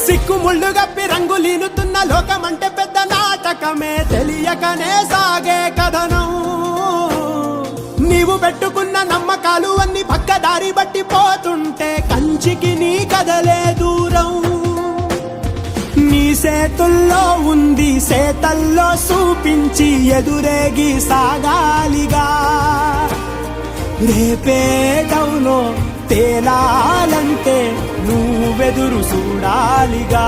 సిక్కుముళ్ళు గప్పి రంగులీనుతున్న లోకమంటే పెద్ద నాటకమే తెలియకనే సాగే కథనం. నీవు పెట్టుకున్న నమ్మకాలు అన్ని పక్కదారి బట్టి పోతుంటే కంచికి నీ కదలే దూరం. నీ చేతుల్లో ఉంది సేతల్లో చూపించి ఎదురేగి సాగాలిగా. రేపేటవులో తేలాలంటే నువ్వెదురు చూడాలిగా.